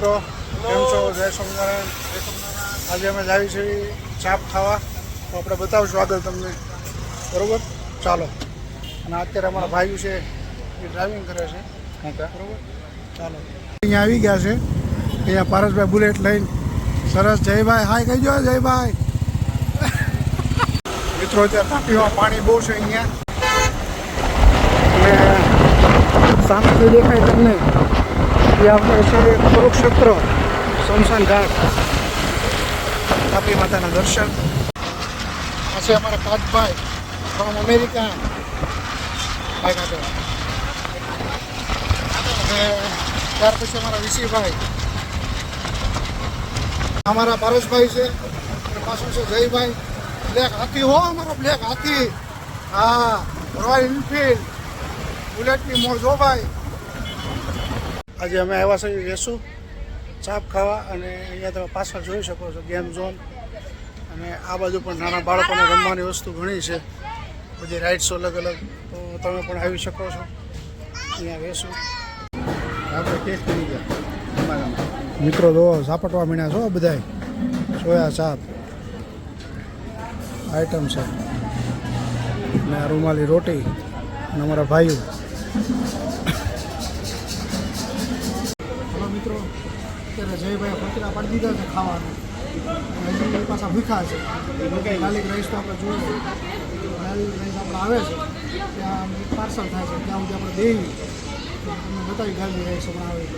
મિત્રો, કેમ છો? જય સ્વામિનારાયણ. આજે અમે જાવી છીએ ચાપ ખાવા, તો આપણે બતાવશું આગળ તમને, બરાબર? ચાલો. અને અત્યારે અમારા ભાઈઓ છે એ ડ્રાઇવિંગ કરે છે, બરાબર? ચાલો, અહીંયા આવી ગયા છે. અહીંયા પારસભાઈ બુલેટ લઈને સરસ. જયભાઈ હાય કહી દો. જયભાઈ મિત્રો, અત્યારે તાપીમાં પાણી બહુ છે અહીંયા, અને સામેથી દેખાય તમને એ આપણે છે કુરુક્ષેત્ર સ્મશાન ઘાટ, તાપી માતાના દર્શન. આ છે અમારા કાચભાઈ ફ્રોમ અમેરિકા, ભાઈ કાકા. અને ત્યાર પછી અમારા વિશીભાઈ, અમારા પારસભાઈ છે, અને પાછું છે જયભાઈ. બ્લેક હાથી હો, અમારો બ્લેક હાથી. હા, રોયલ એનફિલ્ડ બુલેટની મોજ હો ભાઈ. આજે અમે આવ્યા છીએ વેસુ ચાપ ખાવા, અને અહીંયા તમે પાછળ જોઈ શકો છો ગેમ ઝોન, અને આ બાજુ પણ નાના બાળકોને રમવાની વસ્તુ ઘણી છે, બધી રાઇડ્સ અલગ અલગ, તો તમે પણ આવી શકો છો અહીંયા વેસુ. આપણે ટેસ્ટ કરી ગયા મિત્રો, જો ઝાપટવા મીણ્યા છો બધાય. સોયા ચાપ આઈટમ છે, અને આ રૂમાલી રોટી, અને અમારા ભાઈઓ. મિત્રો, અત્યારે જયભાઈ પતરા પાડી દીધા છે ખાવાનું, હજી પાછા ભૂખા છે. ગાર્લિક રાઈસ તો આપણે જોઈએ, ગાર્લિક રાઈસ આપણે આવે છે ત્યાં પાર્સલ થાય છે, ત્યાં સુધી આપણે દેવી તમને બતાવી ગાર્લિક રાઈસ હમણાં આવે છે.